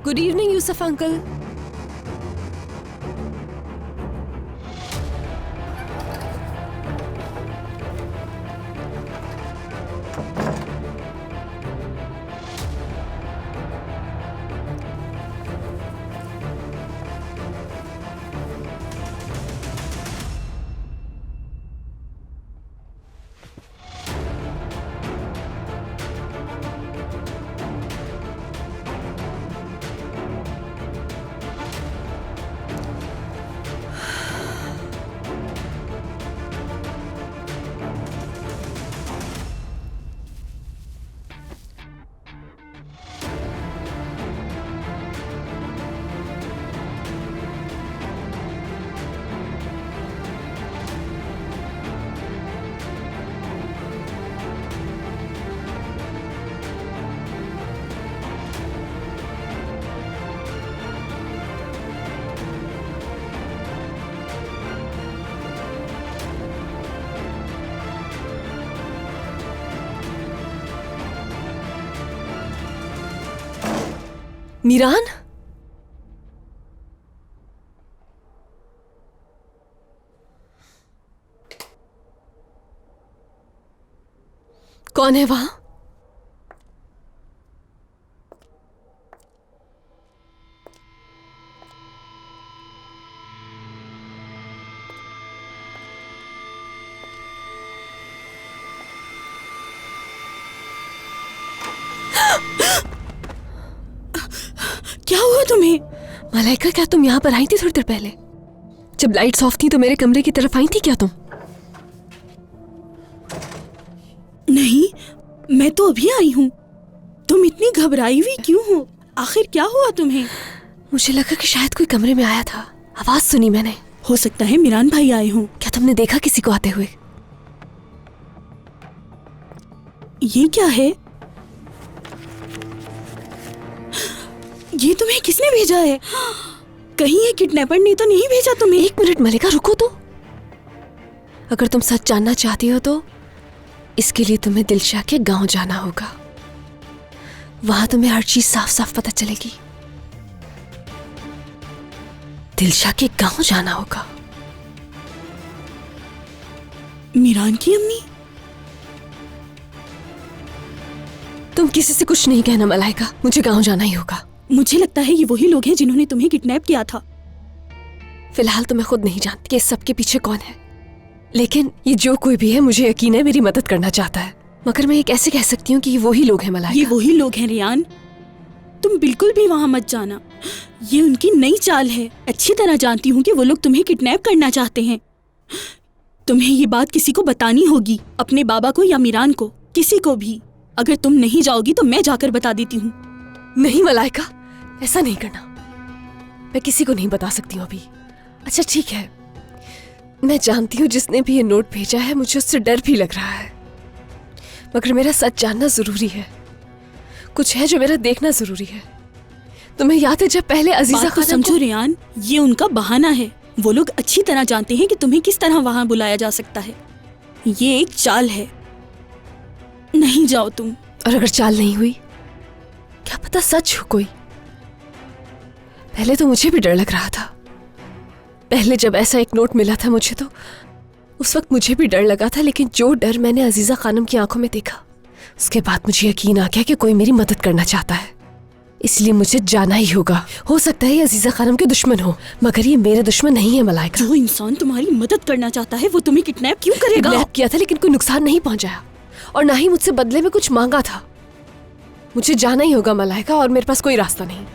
Good evening Yusuf uncle. Meeran, कौन है वहां? क्या हुआ तुम्हें? मलाइका, क्या तुम यहाँ पर आई थी थोड़ी देर पहले? जब लाइट्स ऑफ थी तो मेरे कमरे की तरफ आई थी क्या तुम? नहीं, मैं तो अभी आई हूँ। तुम इतनी घबराई हुई क्यों हो? आखिर क्या हुआ तुम्हें? मुझे लगा कि शायद कोई कमरे में आया था, आवाज सुनी मैंने। हो सकता है मीरान भाई आए हों। क्या तुमने देखा किसी को आते हुए? ये क्या है? ये तुम्हें किसने भेजा है? कहीं ये किडनैपर ने तो नहीं भेजा तुम्हें? एक मिनट मलिका, रुको तो। अगर तुम सच जानना चाहती हो तो इसके लिए तुम्हें दिलशाह के गांव जाना होगा। वहां तुम्हें हर चीज साफ साफ पता चलेगी। दिलशाह के गांव जाना होगा। मीरान की अम्मी? तुम किसी से कुछ नहीं कहना मलाइका, मुझे गांव जाना ही होगा। मुझे लगता है ये वही लोग हैं जिन्होंने तुम्हें किडनैप किया था। फिलहाल तो मैं खुद नहीं जानती कि इस सब के पीछे कौन है, लेकिन ये जो कोई भी है मुझे यकीन है मेरी मदद करना चाहता है। मगर मैं ये कैसे कह सकती हूँ कि ये वही लोग हैं मलाइका? ये वही लोग हैं रियान। तुम बिल्कुल भी वहां मत जाना। ये उनकी नई चाल है। अच्छी तरह जानती हूँ कि वो लोग तुम्हें किडनैप करना चाहते हैं। तुम्हें ये बात किसी को बतानी होगी, अपने बाबा को या मीरान को, किसी को भी। अगर तुम नहीं जाओगी तो मैं जाकर बता देती हूँ। नहीं मलाइका, ऐसा नहीं करना। मैं किसी को नहीं बता सकती हूँ अभी। अच्छा ठीक है, मैं जानती हूँ जिसने भी ये नोट भेजा है मुझे उससे डर भी लग रहा है, मगर मेरा सच जानना जरूरी है। कुछ है जो मेरा देखना जरूरी है। तुम्हें याद है जब पहले अजीजा खानम समझो रियान, ये उनका बहाना है। वो लोग अच्छी तरह जानते हैं कि तुम्हें किस तरह वहां बुलाया जा सकता है। ये एक चाल है। नहीं जाओ तुम। और अगर चाल नहीं हुई, क्या पता सच हो कोई। पहले तो मुझे भी डर लग रहा था। पहले जब ऐसा एक नोट मिला था मुझे, तो उस वक्त मुझे भी डर लगा था, लेकिन जो डर मैंने अजीजा खानम की आंखों में देखा, उसके बाद मुझे यकीन आ गया कि कोई मेरी मदद करना चाहता है। इसलिए मुझे जाना ही होगा। हो सकता है ये अजीजा खानम के दुश्मन हो, मगर ये मेरे दुश्मन नहीं है मलाइका। जो इंसान तुम्हारी मदद करना चाहता है वो तुम्हें किडनैप क्यों करेगा? किडनैप किया था लेकिन कोई नुकसान नहीं पहुंचाया, और ना ही मुझसे बदले में कुछ मांगा था। मुझे जाना ही होगा मलाइका, और मेरे पास कोई रास्ता नहीं।